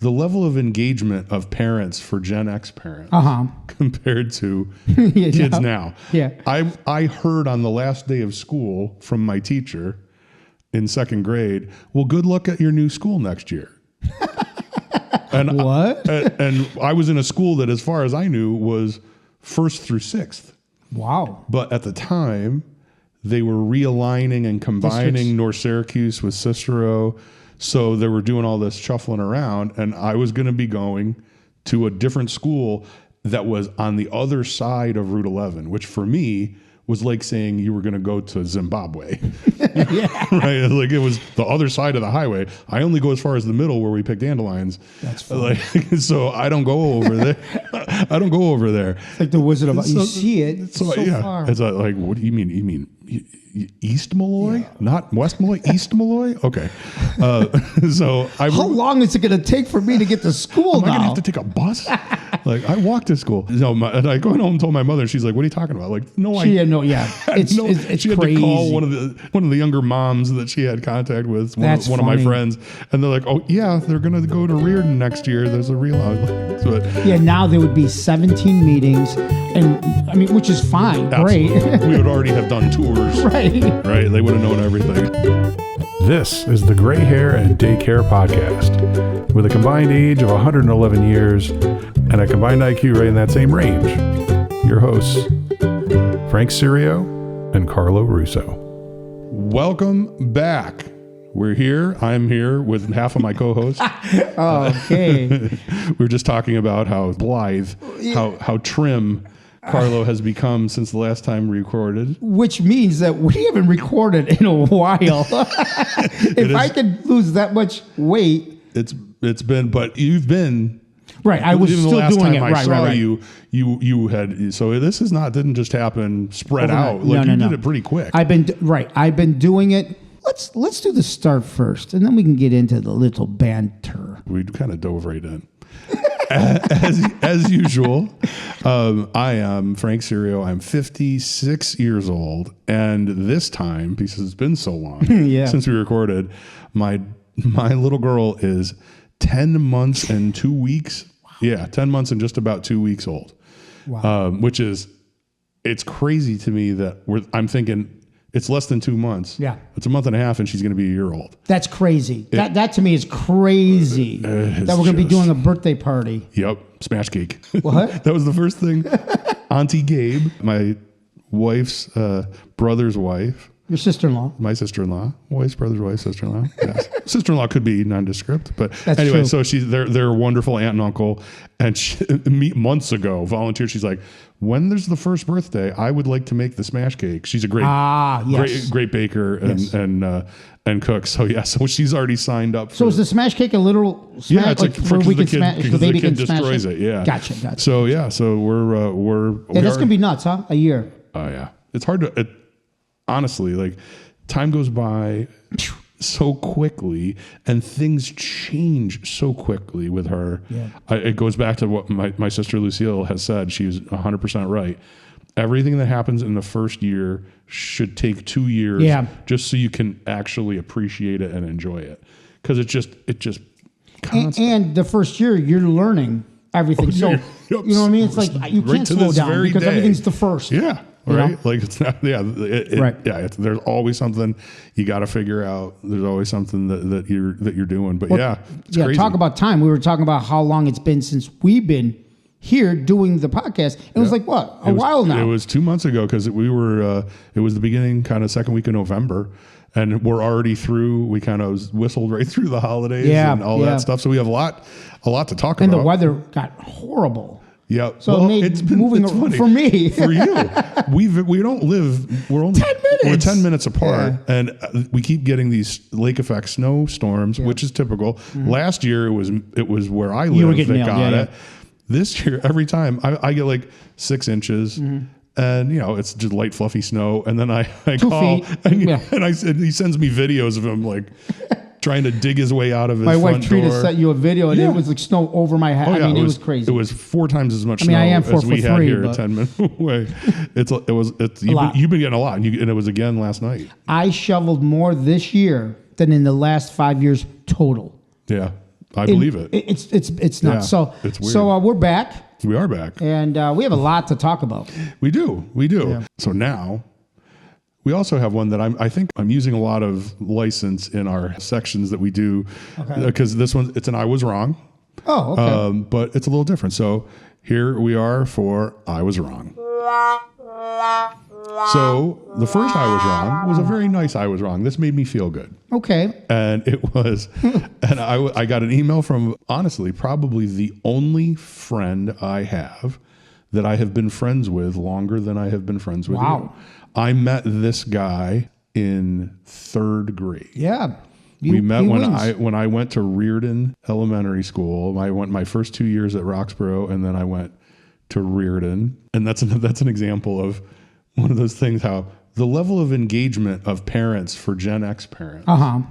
the level of engagement of parents for Gen X parents compared to kids now. Yeah. I heard on the last day of school from my teacher in second grade, well, good luck at your new school next year. And what? And I was in a school that, as far as I knew, was 1st through 6th. Wow. But at the time, they were realigning and combining North Syracuse with Cicero. So they were doing all this shuffling around, and I was going to be going to a different school that was on the other side of Route 11, which for me was like saying you were going to go to Zimbabwe. Right? Like it was the other side of the highway. I only go as far as the middle where we pick dandelions. That's funny. So I don't go over there. I don't go over there. It's like the Wizard of Oz. You see it. It's so far. It's like, what do you mean? You mean East Malloy? Not West Malloy? East Malloy? Okay. So how long is it going to take for me to get to school now? Am I going to have to take a bus? Like, I walked to school. No, and I went home and told my mother. She's like, what are you talking about? Like, no, she had no, it's she had crazy. to call one of the younger moms that she had contact with, one of my friends. And they're like, oh, yeah, they're going to go to Reardon next year. There's a Realignment. Yeah, now there would be 17 meetings, and I mean, which is fine. Absolutely. Great. We would already have done tours. Right. Right? They would have known everything. This is the Gray Hair and Daycare podcast, with a combined age of 111 years and a combined IQ right in that same range. Your hosts, Frank Cerio and Carlo Russo. Welcome back. We're here. I'm here with half of my co-hosts. Okay. We were just talking about how blithe, how trim Carlo has become since the last time we recorded. Which means that we haven't recorded in a while. If I could lose that much weight. It's been, but you've been. Right, I was still doing it. Right. You had, so this is not, didn't just happen spread out. Like you did it pretty quick. I've been doing it. Let's do the start first, and then we can get into the little banter. We kind of dove right in. As usual, I am Frank Cerio. I'm 56 years old, and this time, because it's been so long since we recorded, my little girl is 10 months and 2 weeks. Wow. Yeah, 10 months and just about 2 weeks old. Wow. Which is, it's crazy to me that I'm thinking it's less than 2 months. Yeah. It's a month and a half and she's going to be a year old. That's crazy. That to me is crazy. That we're going to be doing a birthday party. Yep. Smash cake. What? That was the first thing. Auntie Gabe, my wife's brother's wife. Your sister-in-law. My sister-in-law. Wife's brother's wife, sister-in-law. Yes. Sister-in-law could be nondescript, but that's anyway, true. So they're a wonderful aunt and uncle. And months ago, volunteered. She's like, when there's the first birthday, I would like to make the smash cake. She's a great baker and cook. So so she's already signed up. So is the smash cake a literal smash? Yeah, it's like where we can smash, the baby kid can smash destroys it. Yeah. Gotcha. So so we're that's gonna be nuts, huh? A year. Oh yeah, it's hard to. Honestly, like time goes by so quickly and things change so quickly with her. Yeah. It goes back to what my sister Lucille has said. She's 100% right. Everything that happens in the first year should take 2 years just so you can actually appreciate it and enjoy it. Because it just constant. And the first year you're learning everything. You know what I mean? It's like you can't slow down because everything's the first. Yeah. Right? Like it's not, there's always something you got to figure out. There's always something that you're doing. But it's crazy. Talk about time. We were talking about how long it's been since we've been here doing the podcast. It was like a while now. It was 2 months ago because we were. It was the beginning, kind of second week of November, and we're already through. We kind of whistled right through the holidays and all that stuff. So we have a lot to talk about. And the weather got horrible. Yeah, so it's moving for me. For you, we don't live. We're only 10 minutes. We're 10 minutes apart, and we keep getting these lake effect snowstorms, which is typical. Mm-hmm. Last year it was where I live that got it. This year, every time I get like 6 inches. Mm-hmm. And it's just light, fluffy snow. And then I call, and I said he sends me videos of him like trying to dig his way out of his front door. My wife Trina sent you a video, and it was like snow over my head. Oh, it was crazy. It was 4 times as much snow as we had here at 10 minutes away. You've been getting a lot, and it was again last night. I shoveled more this year than in the last 5 years total. Yeah. I believe it. It's nuts. Yeah, So it's weird. So we're back. We are back. And we have a lot to talk about. We do. Yeah. So now we also have one that I think I'm using a lot of license in our sections that we do because this one, it's an I was wrong. Oh, okay. But it's a little different. So here we are for I was wrong. So the first I was wrong was a very nice I was wrong. This made me feel good. Okay. And it was, and I got an email from, honestly, probably the only friend I have that I have been friends with longer than I have been friends with you. I met this guy in 3rd grade. Yeah. We met when I went to Reardon Elementary School. I went my first 2 years at Roxborough, and then I went to Reardon. And that's an example of one of those things, how the level of engagement of parents for Gen X parents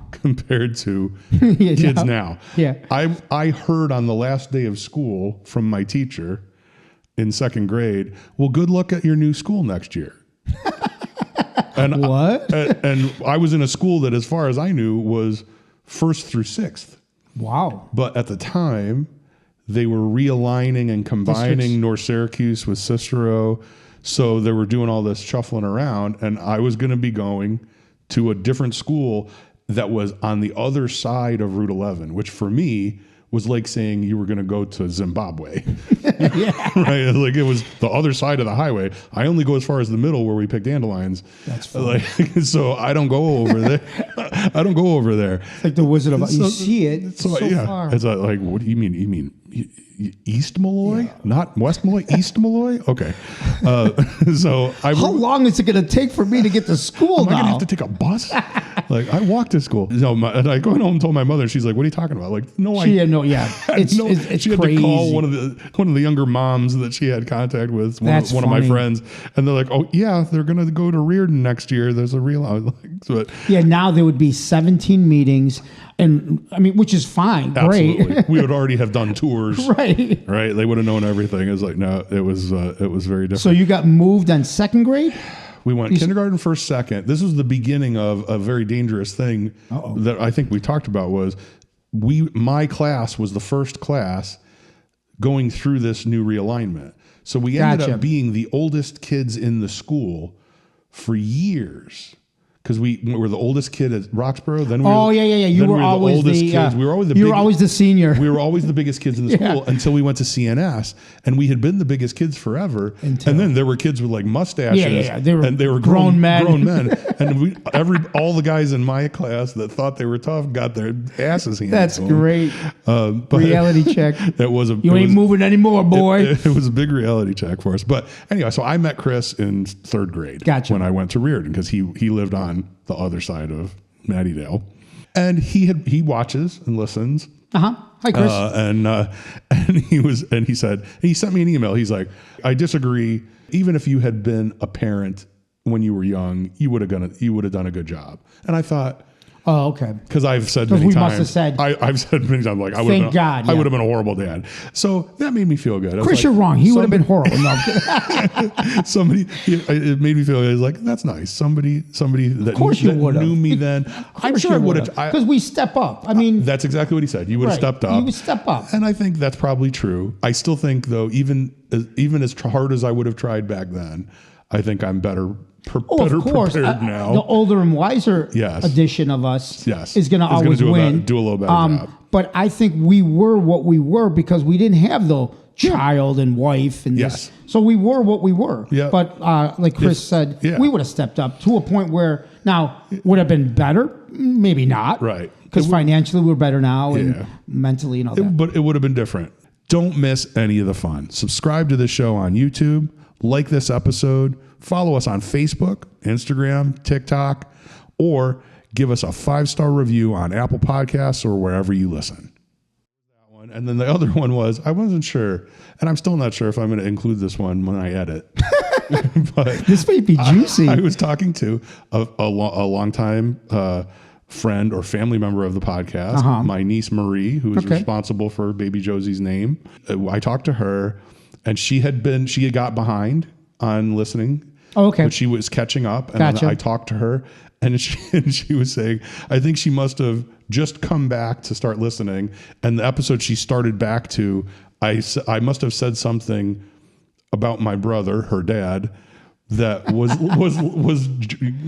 compared to kids now. Yeah. I heard on the last day of school from my teacher in 2nd grade, well, good luck at your new school next year. And what? And I was in a school that, as far as I knew, was 1st through 6th. Wow. But at the time, they were realigning and combining North Syracuse with Cicero. So they were doing all this shuffling around, and I was going to be going to a different school that was on the other side of Route 11, which for me was like saying you were going to go to Zimbabwe. Right? Like it was the other side of the highway. I only go as far as the middle where we pick dandelions. That's funny. So I don't go over there. I don't go over there. It's like the Wizard of Oz. You see it. It's so far. It's like, what do you mean? You mean East Malloy? Yeah. Not West Malloy? East Malloy? Okay. So how long is it going to take for me to get to school now? Am I going to have to take a bus? Like, I walked to school. No, and I go home and told my mother. She's like, "What are you talking about?" Like, no, she had no. Yeah, it's she had crazy. to call one of the younger moms that she had contact with, one of my friends, and they're like, "Oh yeah, they're going to go to Reardon next year. There's a real." But yeah, now there would be 17 meetings, and I mean, which is fine, absolutely. Great. We would already have done tours, right? They would have known everything. It was like, no, it was very different. So you got moved on 2nd grade. We went kindergarten, 1st, 2nd. This was the beginning of a very dangerous thing that I think we talked about. Was my class was the first class going through this new realignment. So we ended up being the oldest kids in the school for years. Because we were the oldest kid at Roxborough. Then you were always the oldest kids. We were always you were always the senior. We were always the biggest kids in the school until we went to CNS, and we had been the biggest kids forever. And then there were kids with like mustaches. They were grown men. And all the guys in my class that thought they were tough got their asses handed. That's to them. Great. But reality check. You ain't moving anymore, boy. It was a big reality check for us. But anyway, so I met Chris in 3rd grade when I went to Reardon because he lived on the other side of Mattydale, and he watches and listens. Hi, Chris. And he sent me an email. He's like, I disagree. Even if you had been a parent when you were young, you would have done a good job. And I thought, oh, okay. Because I've said many times. Must have said. I've said many times, like, I would have been a horrible dad. So that made me feel good. Chris, you're wrong. He would have been horrible. No, it made me feel like, that's nice. Somebody that knew me then. I'm sure I would have. Because we step up. I mean. That's exactly what he said. You would have stepped up. You would step up. And I think that's probably true. I still think, though, even as hard as I would have tried back then, I think I'm better prepared now. The older and wiser edition of us is going to always win. Do a little better job. But I think we were what we were because we didn't have the child and wife and this. So we were what we were. Yeah. But like Chris said, we would have stepped up to a point where now would have been better. Maybe not. Right. Because financially we're better now and mentally and all that. But it would have been different. Don't miss any of the fun. Subscribe to this show on YouTube. Like this episode. Follow us on Facebook, Instagram, TikTok, or give us a 5-star review on Apple Podcasts or wherever you listen. And then the other one was, I wasn't sure, and I'm still not sure if I'm going to include this one when I edit. But this might be juicy. I was talking to a longtime friend or family member of the podcast, my niece Marie, who is responsible for baby Josie's name. I talked to her, and she had got behind on listening. Oh, okay. But she was catching up, and then I talked to her, and she was saying, I think she must have just come back to start listening. And the episode she started back to, I must have said something about my brother, her dad, that was a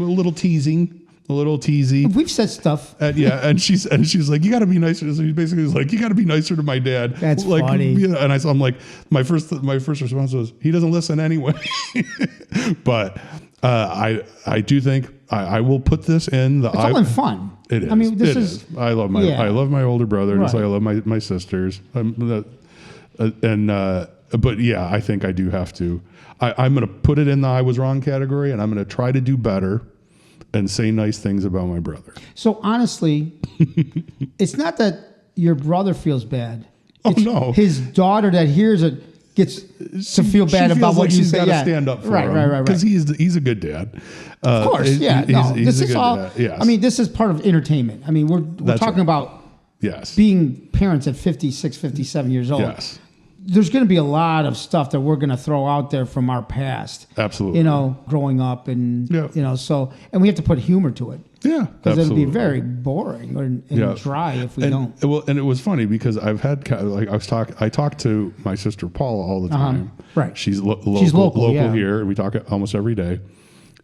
little teasing. A little teasy. We've said stuff. And she's like, you got to be nicer. So he basically was like, you got to be nicer to my dad. That's like, funny. You know, and I'm like, my first response was, he doesn't listen anyway. But I do think I will put this in the. It's all in fun. It is. I mean, this is. I love my older brother, just like I love my sisters. But yeah, I think I do have to. I'm going to put it in the I was wrong category, and I'm going to try to do better and say nice things about my brother. So honestly, it's not that your brother feels bad. It's no. His daughter that hears it gets to feel bad about what you say. She's got to stand up for him. Right. Because he's a good dad. Of course, yeah. This is all. Dad. Yes. I mean, this is part of entertainment. I mean, we're talking about being parents at 56, 57 years old. Yes. There's going to be a lot of stuff that we're going to throw out there from our past. Absolutely. You know, growing up and, and we have to put humor to it. Yeah. Because it'll be very boring and dry if we don't. Well, and it was funny because I've had, I talk to my sister Paula all the time. Right. She's local here, and we talk almost every day.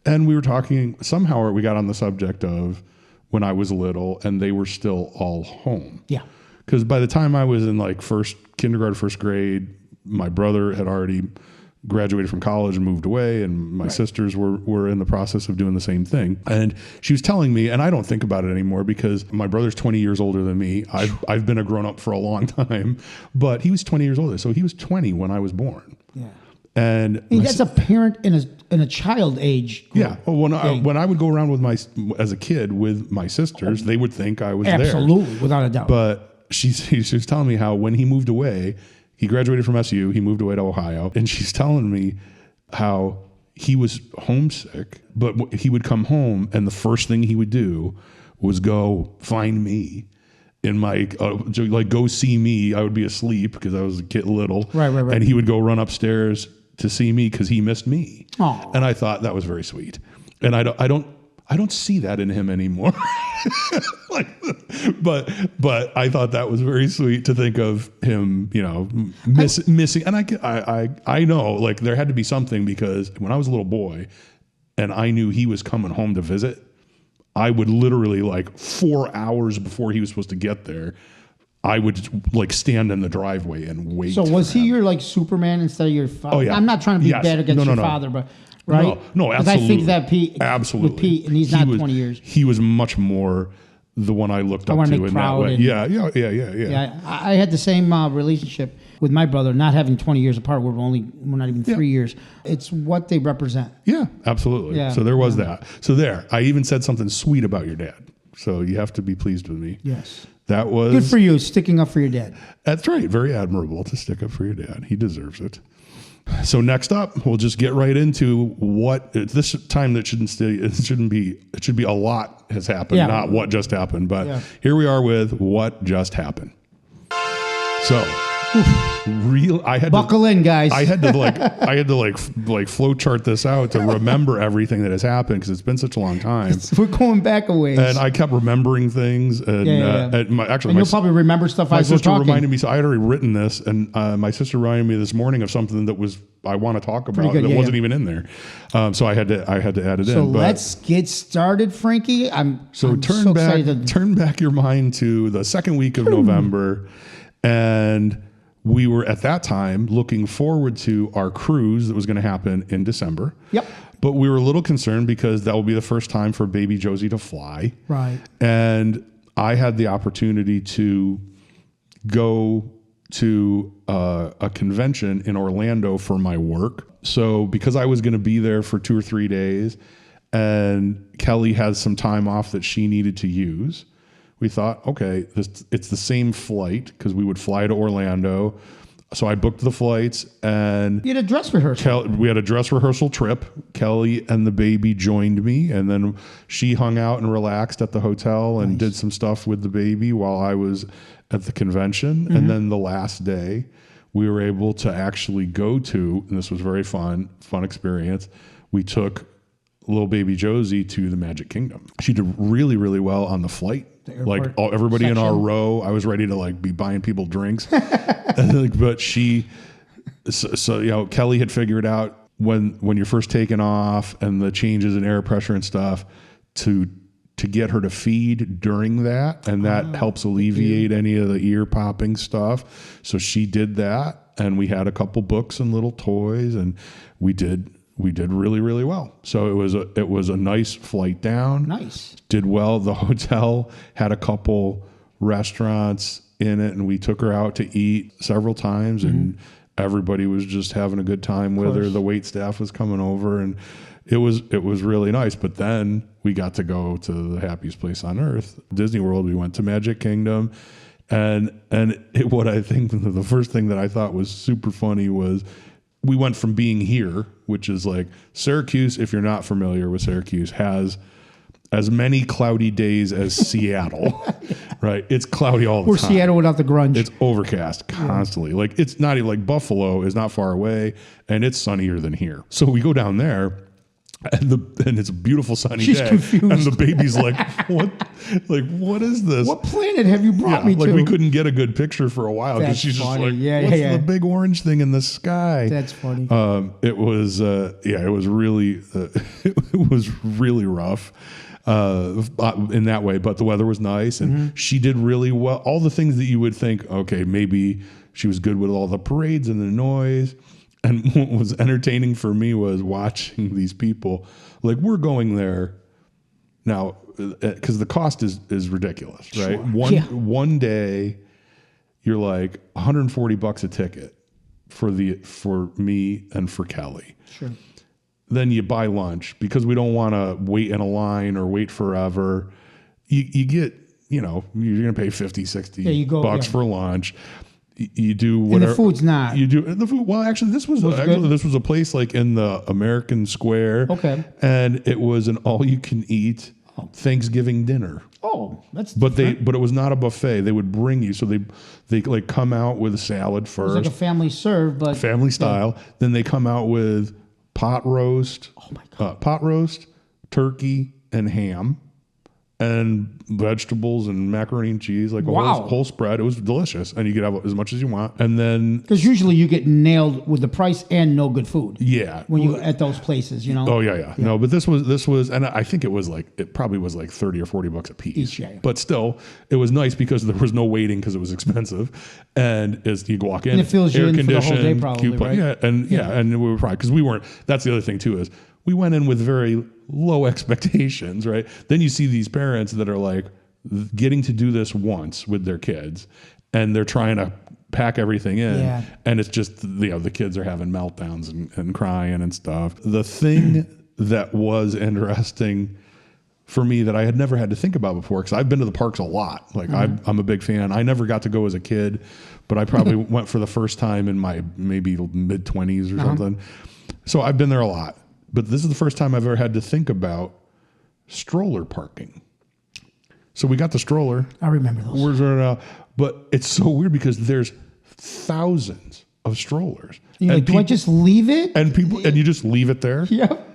And we were talking, somehow we got on the subject of when I was little and they were still all home. Yeah. Because by the time I was in like kindergarten, first grade, my brother had already graduated from college and moved away, and my sisters were in the process of doing the same thing. And she was telling me, and I don't think about it anymore because my brother's 20 years older than me. I've been a grown up for a long time, but he was 20 years older, so he was 20 when I was born. Yeah. And that's a parent in a child age group. Yeah. Well, when I would go around as a kid with my sisters, they would think I was there. Absolutely, without a doubt. But she was telling me how when he moved away, he graduated from SU, he moved away to Ohio, and she's telling me how he was homesick, but he would come home and the first thing he would do was go find me in my, go see me. I would be asleep because I was a kid little. Right. And he would go run upstairs to see me because he missed me. Aww. And I thought that was very sweet. And I don't see that in him anymore. But I thought that was very sweet to think of him, missing. And I know, like, there had to be something because when I was a little boy and I knew he was coming home to visit, I would literally, like, 4 hours before he was supposed to get there, I would like stand in the driveway and wait. So was he your like Superman instead of your father? Oh yeah. I'm not trying to be bad against your father, but right? No, absolutely. Because I think that Pete, absolutely, with Pete, and he's not 20 years. He was much more the one I looked up to in that way. Yeah. I had the same relationship with my brother, not having 20 years apart. We're not even 3 years. It's what they represent. Yeah, absolutely. Yeah. So there was that. So I even said something sweet about your dad. So you have to be pleased with me. Yes. That was good for you, sticking up for your dad. That's right. Very admirable to stick up for your dad. He deserves it. So next up, we'll just get right into what this time that shouldn't be. It should be a lot has happened, not what just happened. But here we are with what just happened. So buckle in, guys. I had to flow chart this out to remember everything that has happened because it's been such a long time. We're going back a ways, and I kept remembering things. And you'll probably remember stuff. My sister reminded me. So I had already written this, and my sister reminded me this morning of something that I want to talk about that wasn't even in there. So I had to add it in. So let's get started, Frankie. Turn back your mind to the second week of November, and we were at that time looking forward to our cruise that was going to happen in December. Yep. But we were a little concerned because that will be the first time for baby Josie to fly. Right. And I had the opportunity to go to a convention in Orlando for my work. So because I was going to be there for 2 or 3 days and Kelly has some time off that she needed to use, we thought, okay, it's the same flight because we would fly to Orlando. So I booked the flights and you had a dress rehearsal. We had a dress rehearsal trip. Kelly and the baby joined me, and then she hung out and relaxed at the hotel and did some stuff with the baby while I was at the convention. Mm-hmm. And then the last day, we were able to actually go to, and this was very fun experience. We took little baby Josie to the Magic Kingdom. She did really, really well on the flight. Like everybody section. In our row, I was ready to like be buying people drinks. But so Kelly had figured out when you're first taking off and the changes in air pressure and stuff to get her to feed during that, and that helps alleviate any of the ear popping stuff. So she did that, and we had a couple books and little toys, and we did really, really well. So it was a nice flight down. Nice. Did well. The hotel had a couple restaurants in it, and we took her out to eat several times, and everybody was just having a good time with her. The wait staff was coming over, and it was really nice. But then we got to go to the happiest place on earth, Disney World. We went to Magic Kingdom, and what I think the first thing that I thought was super funny was we went from being here, which is like Syracuse, if you're not familiar with Syracuse, has as many cloudy days as Seattle, right? It's cloudy all the time. Or Seattle without the grunge. It's overcast constantly. Like it's not even like Buffalo is not far away, and it's sunnier than here. So we go down there, and it's a beautiful sunny She's day. Confused. And the baby's like, what? Like, what is this? What planet have you brought me to? Like we couldn't get a good picture for a while because she's funny. just like, what's the big orange thing in the sky? That's funny. It was really it was really rough. In that way, but the weather was nice, and she did really well. All the things that you would think, okay, maybe she was good with all the parades and the noise. And what was entertaining for me was watching these people. Like, we're going there now because the cost is ridiculous, right? Sure. One day, you're like $140 a ticket for me and for Kelly. Sure. Then you buy lunch because we don't want to wait in a line or wait forever. You get, you're going to pay $50, $60 for lunch. You do whatever. And the food's not. You do the food. Well, actually, this was a place like in the American Square. Okay. And it was an all-you-can-eat Thanksgiving dinner. Oh, that's. But it was not a buffet. They would bring you, so they like come out with a salad first. It's like a family serve, but family style. Yeah. Then they come out with pot roast. Oh my God. Pot roast, turkey, and ham. And vegetables and macaroni and cheese, like a whole spread. It was delicious, and you could have as much as you want. And then because usually you get nailed with the price and no good food. Yeah, when you at those places, Oh yeah. No, but this was, and I think it probably was like $30 or $40 a piece. Each, yeah. But still, it was nice because there was no waiting because it was expensive, and as you walk in, and it fills you in for the whole day, probably, right? And we were probably because we weren't. That's the other thing too is we went in with very low expectations, right? Then you see these parents that are like getting to do this once with their kids, and they're trying to pack everything in, and it's just the kids are having meltdowns and crying and stuff. The thing that was interesting for me that I had never had to think about before, because I've been to the parks a lot. Like I'm a big fan. I never got to go as a kid, but I probably went for the first time in my maybe mid-20s or something. So I've been there a lot. But this is the first time I've ever had to think about stroller parking. So we got the stroller. I remember those. But it's so weird because there's thousands of strollers. You're like, do I just leave it? And you just leave it there? Yep.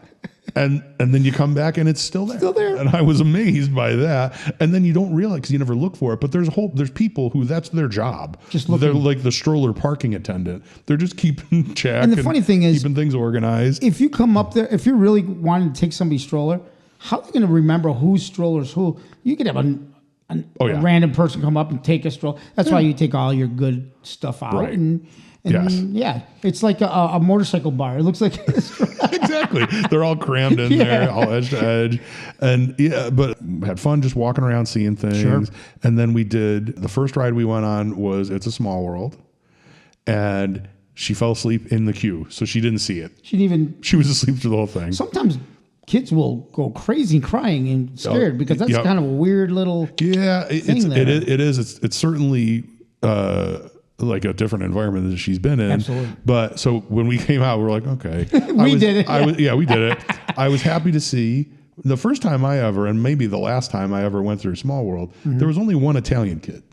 And then you come back and it's still there. Still there. And I was amazed by that. And then you don't realize because you never look for it. But there's people who that's their job. Just looking. They're like the stroller parking attendant. They're just keeping check. And the funny thing is, keeping things organized. If you come up there, if you're really wanting to take somebody's stroller, how are they going to remember whose stroller's who? You could have a random person come up and take a stroller. That's why you take all your good stuff out. Right. And it's like a motorcycle bar. It looks like exactly. They're all crammed in there, all edge to edge, and but had fun just walking around seeing things. Sure. And then we did the first ride we went on was It's a Small World, and she fell asleep in the queue, so she didn't see it. She was asleep through the whole thing. Sometimes kids will go crazy crying and scared because that's kind of a weird little thing there. It is. It's certainly. Like a different environment than she's been in. Absolutely. But so when we came out, we were like, okay. We did it. We did it. I was happy to see the first time and maybe the last time I ever went through Small World, there was only one Italian kid.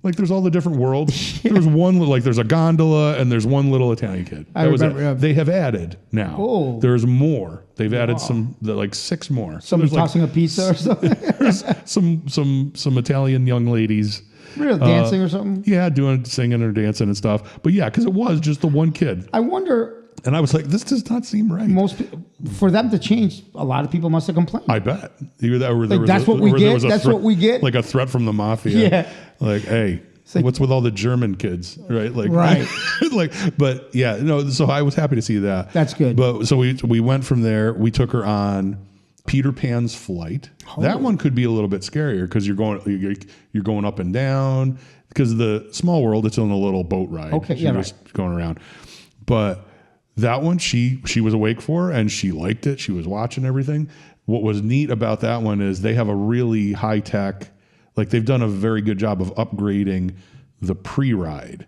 Like there's all the different worlds. There's one, like there's a gondola and there's one little Italian kid. I remember, yeah. They have added now. Oh. There's more. They've added like 6 more. Somebody tossing a pizza or something? There's some Italian young ladies. Really, dancing or something? Yeah, singing or dancing and stuff. But yeah, because it was just the one kid. I wonder... And I was like, this does not seem right. For them to change, a lot of people must have complained. I bet. Either that or that's what we get. That's what we get. Like a threat from the mafia. Yeah. Like, hey, what's with all the German kids, right? Like, right. Like, but yeah, no. So I was happy to see that. That's good. But so we went from there. We took her on Peter Pan's Flight. Oh. That one could be a little bit scarier because you're going up and down. Because the Small World, it's on a little boat ride. Okay, She's just going around, but. That one, she was awake for, and she liked it. She was watching everything. What was neat about that one is they have a really high tech, like they've done a very good job of upgrading the pre-ride.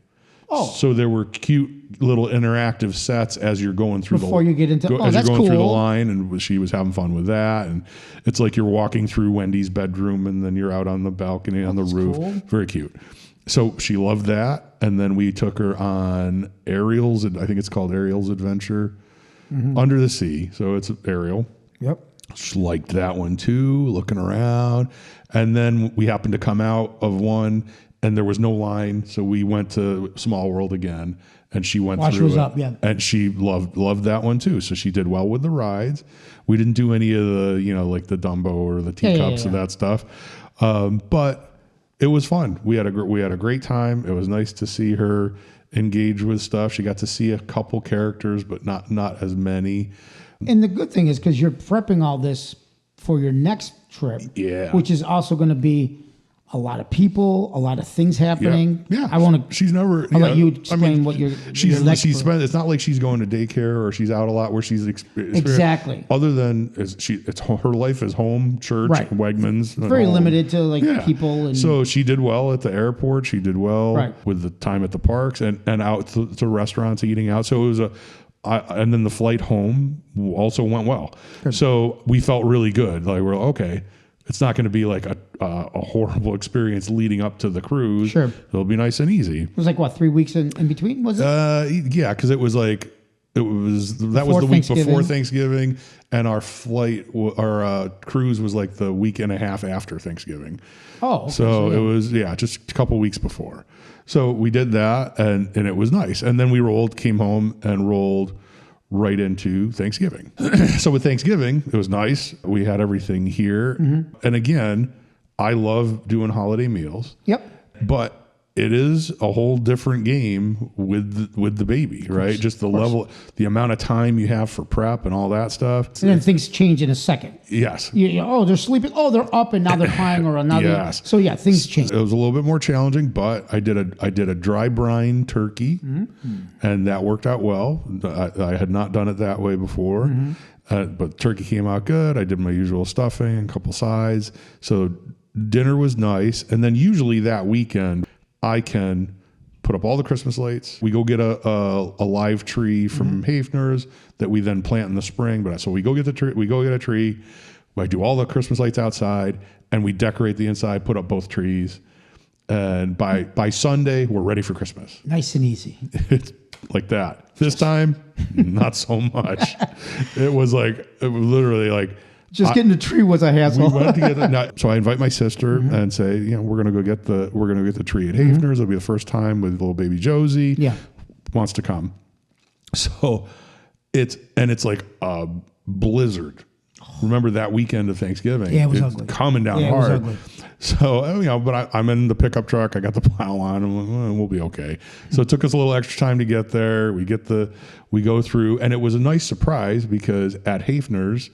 Oh, so there were cute little interactive sets as you're going through before you get into. As that's you're going cool. through the line, and she was having fun with that. And it's like you're walking through Wendy's bedroom, and then you're out on the balcony on the roof. Cool. Very cute. So she loved that, and then we took her on Ariel's. I think it's called Ariel's Adventure Under the Sea. So it's Ariel. Yep. She liked that one too. Looking around, and then we happened to come out of one, and there was no line, so we went to Small World again, and she went through she was it, up, yeah. And she loved that one too. So she did well with the rides. We didn't do any of the like the Dumbo or the teacups and that stuff, but. It was fun. We had a great time. It was nice to see her engage with stuff. She got to see a couple characters, but not as many. And the good thing is because you're prepping all this for your next trip, which is also going to be a lot of people, a lot of things happening. Yeah. I want to. She's never. I'll let you explain what you're. It's not like she's going to daycare or she's out a lot where she's exactly. Other than it's her life is home, church, Wegmans. Very limited to people. And so she did well at the airport. She did well with the time at the parks and out to restaurants eating out. So it was and then the flight home also went well. Good. So we felt really good. Like we're okay. It's not going to be like a horrible experience leading up to the cruise. Sure. It'll be nice and easy. It was like, 3 weeks in between, was it? Yeah, because that was the week before Thanksgiving, and our cruise was like the week and a half after Thanksgiving. Oh. Okay. So it was, just a couple weeks before. So we did that, and it was nice. And then we came home and rolled right into Thanksgiving. So with Thanksgiving, it was nice. We had everything here. Mm-hmm. And again, I love doing holiday meals. Yep. But it is a whole different game with the baby, right? Just the level, the amount of time you have for prep and all that stuff. And then things change in a second. Yes. They're sleeping. Oh, they're up and now they're crying or another. Yes. So things change. It was a little bit more challenging, but I did a dry brine turkey, and that worked out well. I had not done it that way before, but turkey came out good. I did my usual stuffing, a couple sides. So dinner was nice, and then usually that weekend, I can put up all the Christmas lights. We go get a live tree from Hafner's that we then plant in the spring. So we go get the tree. We go get a tree. I do all the Christmas lights outside, and we decorate the inside. Put up both trees, and by Sunday we're ready for Christmas. Nice and easy. It's like that. This time, not so much. It was literally like. Just getting the tree was a hassle. We went together. So I invite my sister and say, we're gonna go get the tree at Hafner's. It'll be the first time with little baby Josie. Yeah, wants to come. So it's like a blizzard. Remember that weekend of Thanksgiving? Yeah, it was ugly. Coming down hard. It was ugly. So but I'm in the pickup truck. I got the plow on, and we'll be okay. So it took us a little extra time to get there. We go through, and it was a nice surprise because at Hafner's,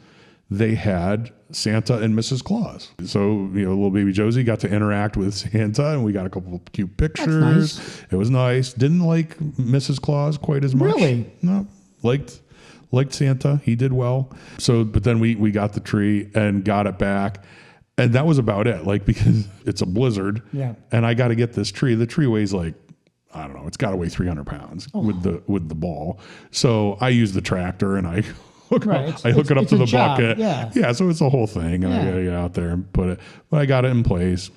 they had Santa and Mrs. Claus. So, little baby Josie got to interact with Santa, and we got a couple of cute pictures. Nice. It was nice. Didn't like Mrs. Claus quite as much. Really? No. Liked Santa. He did well. So, but then we got the tree and got it back. And that was about it. Because it's a blizzard. Yeah. And I got to get this tree. The tree weighs I don't know. It's got to weigh 300 pounds with the ball. So I use the tractor and I hook it up to the bucket. Yeah, so it's a whole thing, and I got to get out there and put it. But I got it in place.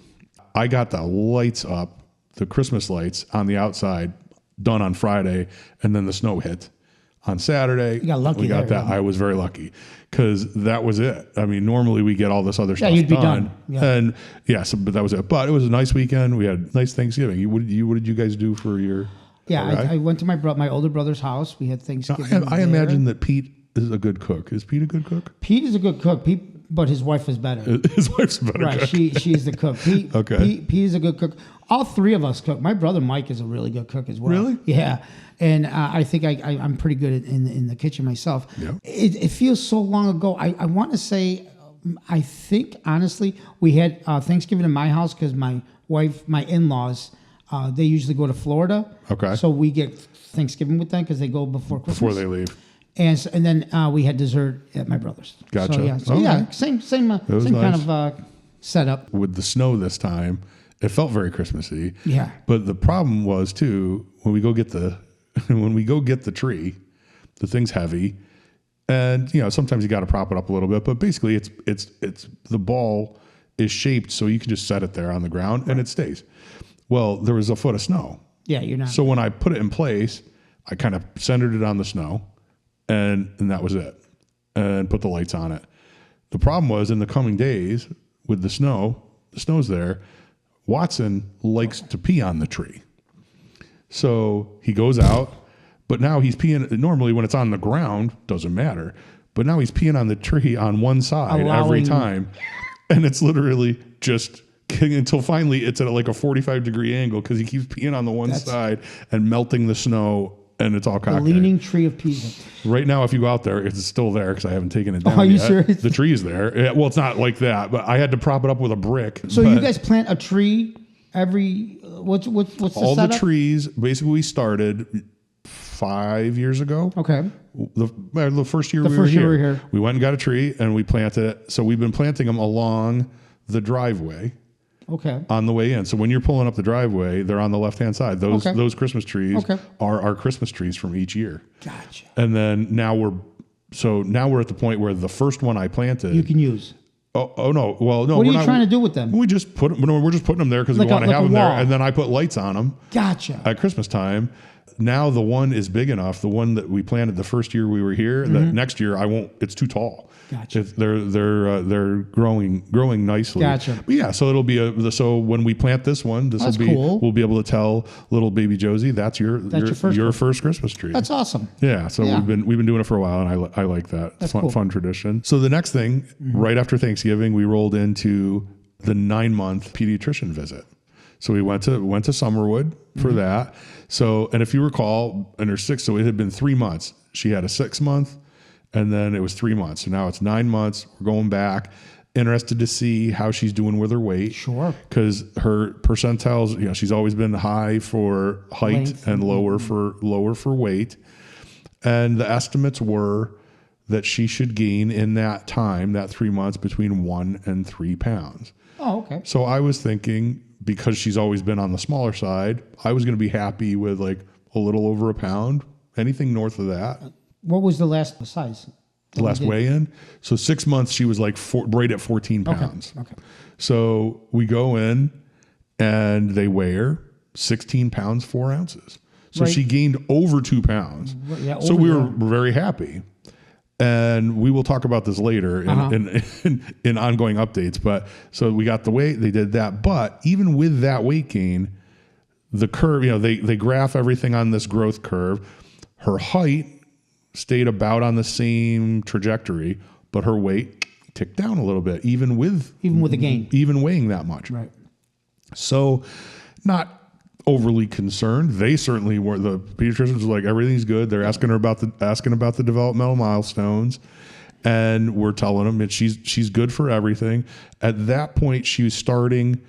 I got the lights up the Christmas lights on the outside done on Friday, and then the snow hit on Saturday. You got lucky. We got that. Yeah. I was very lucky because that was it. I mean, normally we get all this other stuff you'd be done. Yeah. And but that was it. But it was a nice weekend. We had nice Thanksgiving. What did you guys do for your? Yeah, I went to my older brother's house. We had Thanksgiving. I imagine that Pete is a good cook. Is Pete a good cook? Pete is a good cook. But his wife is better. His wife's better. Right, cook. she's the cook. Pete is a good cook. All three of us cook. My brother Mike is a really good cook as well. Really? Yeah. And I think I'm pretty good in the kitchen myself. Yeah. It feels so long ago. I want to say, I think honestly, we had Thanksgiving in my house because my in-laws, they usually go to Florida. Okay. So we get Thanksgiving with them because they go before Christmas. Before they leave. And then we had dessert at my brother's. Gotcha. So yeah, same nice. kind of setup. With the snow this time, it felt very Christmassy. Yeah. But the problem was too when we go get the tree, the thing's heavy, and sometimes you got to prop it up a little bit. But basically, it's the ball is shaped so you can just set it there on the ground and it stays. Well, there was a foot of snow. Yeah, you're not. So when I put it in place, I kind of centered it on the snow. And that was it. And put the lights on it. The problem was in the coming days with the snow's there, Watson likes to pee on the tree. So he goes out, but now he's peeing. Normally when it's on the ground, doesn't matter. But now he's peeing on the tree on one side every time. And it's literally just until finally it's at like a 45-degree angle because he keeps peeing on the one side and melting the snow. And it's all cockeyed. The leaning tree of Pisa. Right now, if you go out there, it's still there because I haven't taken it down Are you yet. serious? The tree is there. Yeah, well, it's not like that, but I had to prop it up with a brick. So you guys plant a tree every what's the all setup? The trees? Basically, we started 5 years ago. Okay. The first year we were here, we went and got a tree and we planted it. So we've been planting them along the driveway. Okay. On the way in. So when you're pulling up the driveway, they're on the left-hand side. Those Christmas trees are our Christmas trees from each year. Gotcha. And then now we're at the point where the first one I planted you can use. Oh no. Well, no. What are you trying to do with them? We're just putting them there because we want to have them there, and then I put lights on them. Gotcha. At Christmas time. Now the one is big enough. The one that we planted the first year we were here. That next year I won't. It's too tall. Gotcha. They're growing nicely. Gotcha. But yeah, so it'll be so when we plant this one, will be cool. We'll be able to tell little baby Josie that's your first Christmas tree. That's awesome. Yeah. So we've been doing it for a while, and I like that. That's fun tradition. So the next thing, right after Thanksgiving, we rolled into the 9-month pediatrician visit. So we went to Summerwood for that. So, and if you recall, in her 6, so it had been 3 months. She had a 6-month, and then it was 3 months. So now it's 9 months. We're going back. Interested to see how she's doing with her weight. Sure. Because her percentiles, she's always been high for height length and lower for weight. And the estimates were that she should gain in that time, that 3 months, between 1 and 3 pounds. Oh, okay. So I was thinking, because she's always been on the smaller side, I was going to be happy with like a little over a pound. Anything north of that. What was the last size? The last weigh-in? So 6 months, she was like right at 14 pounds. Okay. So we go in and they weigh her 16 pounds, 4 ounces. So she gained over 2 pounds. Yeah, so we were very happy. And we will talk about this later in ongoing updates. But so we got the weight, they did that. But even with that weight gain, the curve, they graph everything on this growth curve. Her height stayed about on the same trajectory, but her weight ticked down a little bit, even with the gain, even weighing that much. Right. So not overly concerned. They certainly were. The pediatricians were like, everything's good. They're asking about the developmental milestones, and we're telling them that she's good for everything. At that point, she was starting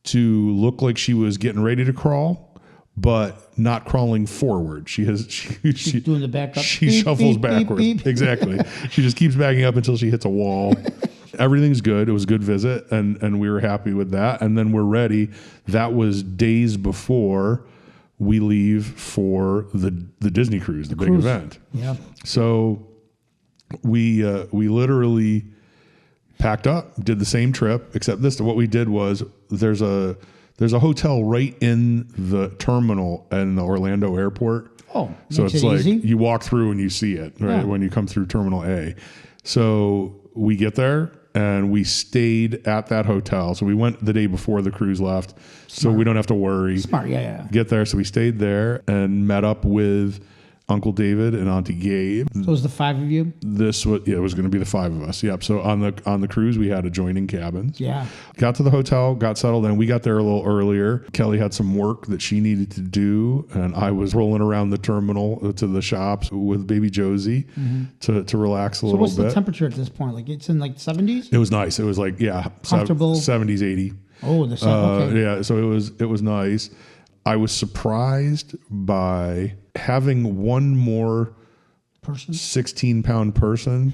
to look like she was getting ready to crawl, but not crawling forward. She's doing the back up. She shuffles backwards. Beep. Exactly. She just keeps backing up until she hits a wall. Everything's good. It was a good visit, and we were happy with that. And then we're ready. That was days before we leave for the Disney cruise, the big event. Yeah. So we literally packed up, did the same trip, except what we did was there's there's a hotel right in the terminal in the Orlando airport. Oh, so it's like easy. You walk through and you see it right when you come through Terminal A. So we get there and we stayed at that hotel. So we went the day before the cruise left, so we don't have to worry. Smart, yeah. Get there, so we stayed there and met up with Uncle David and Auntie Gabe. So it was the 5 of you? It was going to be the 5 of us. Yep. So on the cruise, we had adjoining cabins. Yeah. Got to the hotel, got settled in. We got there a little earlier. Kelly had some work that she needed to do, and I was rolling around the terminal to the shops with baby Josie to relax a little bit. So what's the temperature at this point? Like it's in like 70s? It was nice. It was like comfortable 70s, 80. Oh, the okay. Yeah. So it was nice. I was surprised by having one more 16-pound person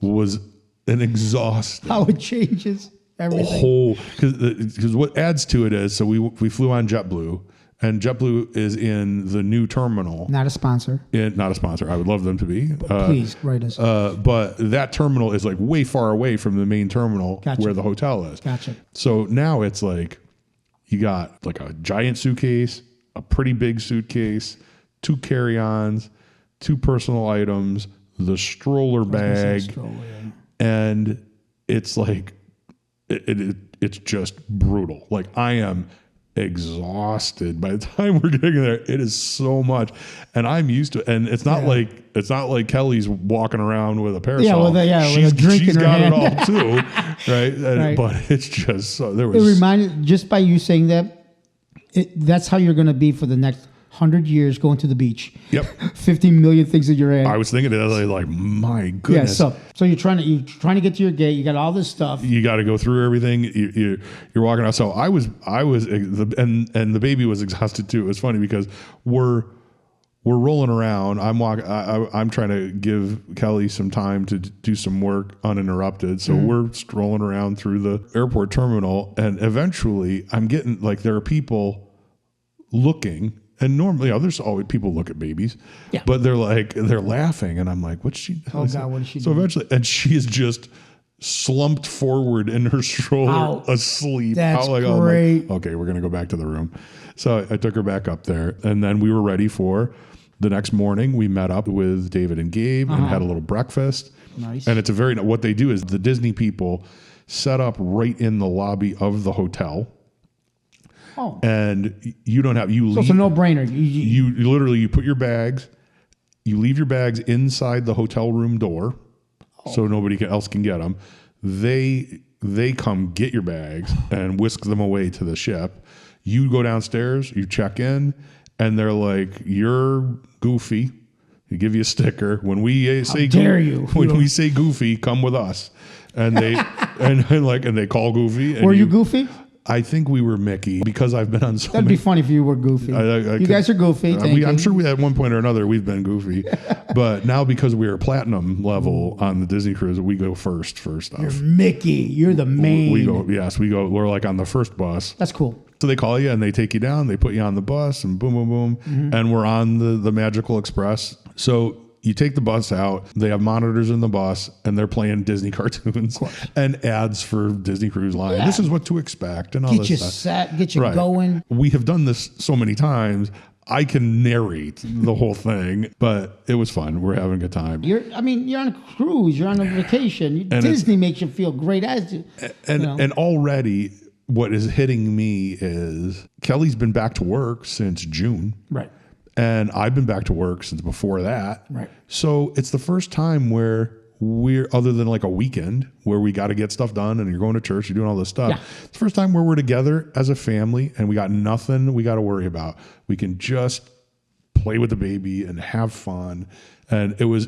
was an exhaust. How it changes everything. Because what adds to it is, so we flew on JetBlue, and JetBlue is in the new terminal. Not a sponsor. Not a sponsor. I would love them to be. Please write us. But that terminal is like way far away from the main terminal where the hotel is. Gotcha. So now it's like, you got like a giant suitcase, a pretty big suitcase, 2 carry-ons, 2 personal items, the stroller bag, and it's like it's just brutal. Like I am exhausted by the time we're getting there. It is so much, and I'm used to it. And it's not like Kelly's walking around with a parasol. She's got it all too, right? Right? But it's just so there was. It reminded, just by you saying that, that's how you're going to be for the next 100 years going to the beach. Yep. 50 million things in your head. I was thinking that, like, my goodness. Yeah, so you're trying to get to your gate. You got all this stuff. You got to go through everything. You're walking out. So I was, and the baby was exhausted too. It was funny because we're rolling around. I'm trying to give Kelly some time to do some work uninterrupted. So we're strolling around through the airport terminal, and eventually I'm getting like, there are people looking. And normally, there's always people look at babies, but they're laughing, and I'm like, "What's she?" Oh God, what is she? So doing? eventually, and she is just slumped forward in her stroller, asleep. That's great. I'm like, okay, we're gonna go back to the room. So I took her back up there, and then we were ready for the next morning. We met up with David and Gabe and had a little breakfast. Nice. And it's what they do is the Disney people set up right in the lobby of the hotel. Oh. And you don't have So it's a no-brainer. You literally put your bags, you leave your bags inside the hotel room door, so nobody else can get them. They come get your bags and whisk them away to the ship. You go downstairs, you check in, and they're like, "You're goofy." They give you a sticker. When we say when we say goofy, come with us. And they and they call Goofy. And were you Goofy? I think we were Mickey because I've been on so That'd many. be funny if you were Goofy. You guys are Goofy. I'm sure we at one point or another we've been Goofy, but now because we are platinum level on the Disney cruise, we go first stuff. You're Mickey. You're the main. We go. We're like on the first bus. That's cool. So they call you and they take you down. They put you on the bus and boom, boom, boom, and we're on the Magical Express. So you take the bus out, they have monitors in the bus, and they're playing Disney cartoons and ads for Disney Cruise Line. Yeah. This is what to expect and all this stuff. Get you set, get you going. We have done this so many times. I can narrate the whole thing, but it was fun. We're having a good time. You're on a cruise. You're on a vacation. Disney makes you feel great. And already what is hitting me is Kelly's been back to work since June. Right. And I've been back to work since before that. Right. So it's the first time where we're, other than like a weekend where we got to get stuff done and you're going to church, you're doing all this stuff. Yeah. It's the first time where we're together as a family and we got nothing we got to worry about. We can just play with the baby and have fun. And it was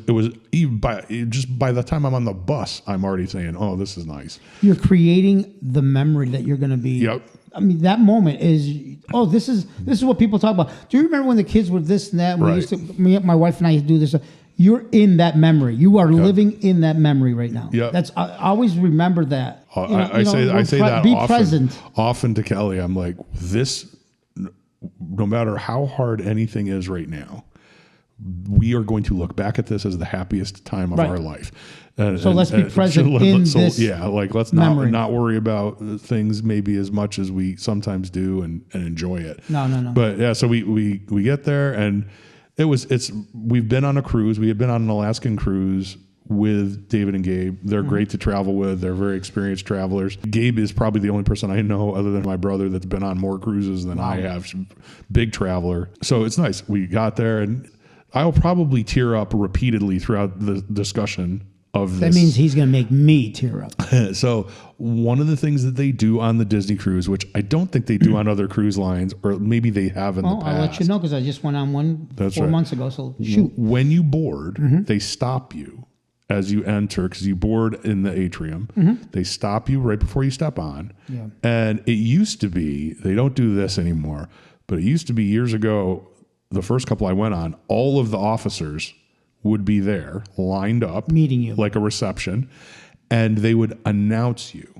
even by the time I'm on the bus, I'm already saying, "Oh, this is nice." You're creating the memory that you're going to be. Yep. I mean, that moment is, this is what people talk about. Do you remember when the kids were this and that? My wife and I used to do this. You're in that memory. You are living in that memory right now. Yeah. I always remember that. I say that be often, present. Often to Kelly. I'm like, this, no matter how hard anything is right now, we are going to look back at this as the happiest time of our life. So let's be present in this. Yeah, like let's not worry about things maybe as much as we sometimes do and enjoy it. No. But yeah, so we get there, and we've been on a cruise. We had been on an Alaskan cruise with David and Gabe. They're great to travel with. They're very experienced travelers. Gabe is probably the only person I know other than my brother that's been on more cruises than I have. Big traveler. So it's nice. We got there, and I'll probably tear up repeatedly throughout the discussion of this. That means he's going to make me tear up. So one of the things that they do on the Disney cruise, which I don't think they do on other cruise lines, or maybe they have in the past. I'll let you know because I just went on one 4 months ago. So shoot. When you board, they stop you as you enter because you board in the atrium. They stop you right before you step on. Yeah. And it used to be, they don't do this anymore, but it used to be years ago, the first couple I went on, all of the officers would be there lined up, meeting you like a reception, and they would announce you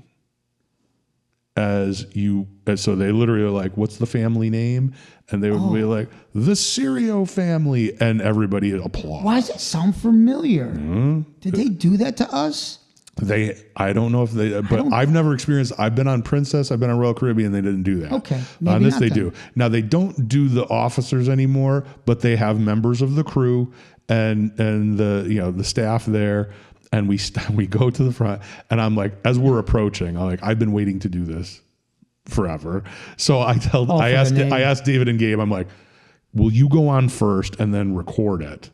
so they literally are like, what's the family name? And they would be like, the Cerio family, and everybody would applaud. Why does it sound familiar? Did they do that to us? I don't know if they, but I've never experienced. I've been on Princess, I've been on Royal Caribbean. They didn't do that. Okay, on this they do. Now they don't do the officers anymore, but they have members of the crew and the staff there, and we go to the front, and I'm like, as we're approaching, I've been waiting to do this forever. So I asked David and Gabe, I'm like, will you go on first and then record it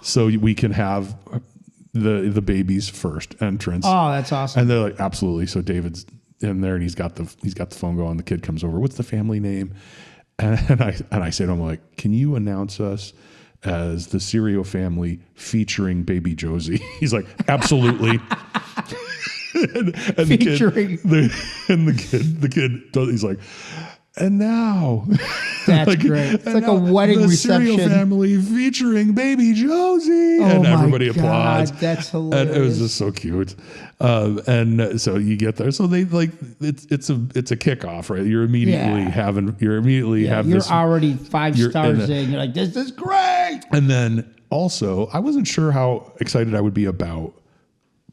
so we can have the baby's first entrance? Oh, that's awesome. And they're like, absolutely. So David's in there, and he's got the phone going. The kid comes over. What's the family name? And I say to him, like, can you announce us as the Cerio family featuring baby Josie? He's like, absolutely. and featuring the kid does, he's like, and now that's great. It's like a wedding reception. The Cerio family featuring baby Josie, and everybody applauds. That's hilarious. And it was just so cute. And so you get there. So they it's a kickoff, right? You're already 5 stars in. You're like, this is great. And then also, I wasn't sure how excited I would be about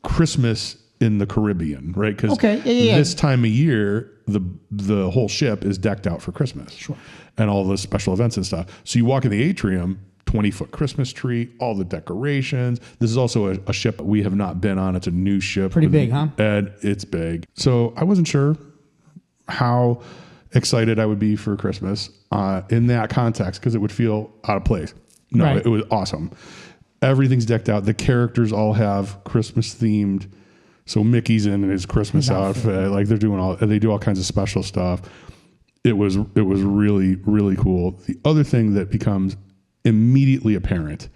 Christmas in the Caribbean, right? Because this time of year, the whole ship is decked out for Christmas. Sure. And all the special events and stuff. So you walk in the atrium, 20-foot Christmas tree, all the decorations. This is also a ship we have not been on. It's a new ship. Pretty big, huh? And it's big. So I wasn't sure how excited I would be for Christmas in that context because it would feel out of place. No, It was awesome. Everything's decked out. The characters all have Christmas themed. So Mickey's in his Christmas outfit. Like they do all kinds of special stuff. It was really, really cool. The other thing that becomes immediately apparent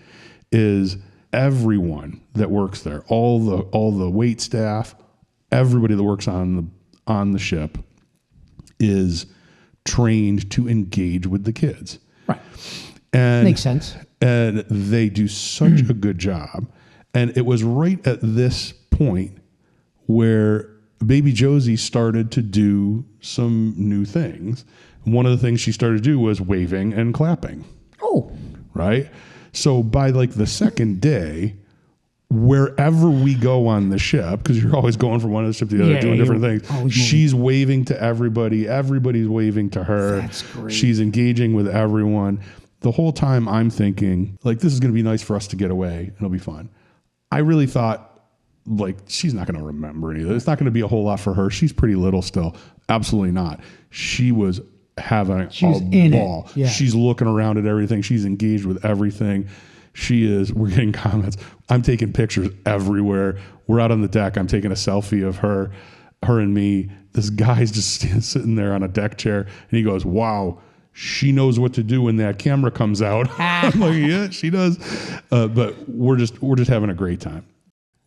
is everyone that works there, all the wait staff, everybody that works on the ship is trained to engage with the kids. Right. And makes sense. And they do such a good job. And it was right at this point where baby Josie started to do some new things. And one of the things she started to do was waving and clapping. Oh. Right? So by like the second day, wherever we go on the ship, because you're always going from one ship to the other, doing different things, she's waving to everybody. Everybody's waving to her. That's great. She's engaging with everyone. The whole time I'm thinking, like, this is going to be nice for us to get away. It'll be fun. I really thought, like, she's not going to remember any of this. It's not going to be a whole lot for her. She's pretty little still. Absolutely not. She was having a ball. Yeah. She's looking around at everything. She's engaged with everything. We're getting comments. I'm taking pictures everywhere. We're out on the deck. I'm taking a selfie of her and me. This guy's just sitting there on a deck chair, and he goes, wow, she knows what to do when that camera comes out. I'm like, yeah, she does. But we're just having a great time.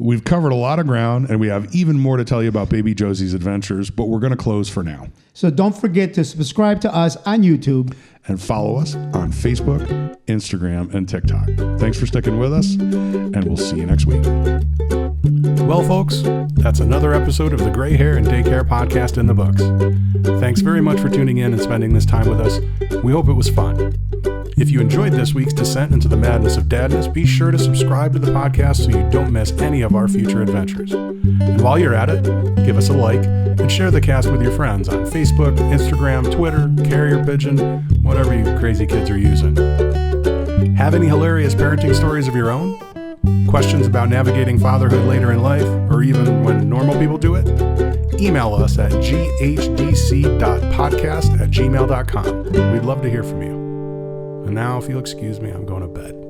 We've covered a lot of ground, and we have even more to tell you about baby Josie's adventures, but we're going to close for now. So don't forget to subscribe to us on YouTube. And follow us on Facebook, Instagram, and TikTok. Thanks for sticking with us, and we'll see you next week. Well, folks, that's another episode of the Gray Hair and Daycare podcast in the books. Thanks very much for tuning in and spending this time with us. We hope it was fun. If you enjoyed this week's descent into the madness of dadness, be sure to subscribe to the podcast so you don't miss any of our future adventures. And while you're at it, give us a like and share the cast with your friends on Facebook, Instagram, Twitter, Carrier Pigeon, whatever you crazy kids are using. Have any hilarious parenting stories of your own? Questions about navigating fatherhood later in life, or even when normal people do it? Email us at ghdc.podcast@gmail.com. We'd love to hear from you. And now, if you'll excuse me, I'm going to bed.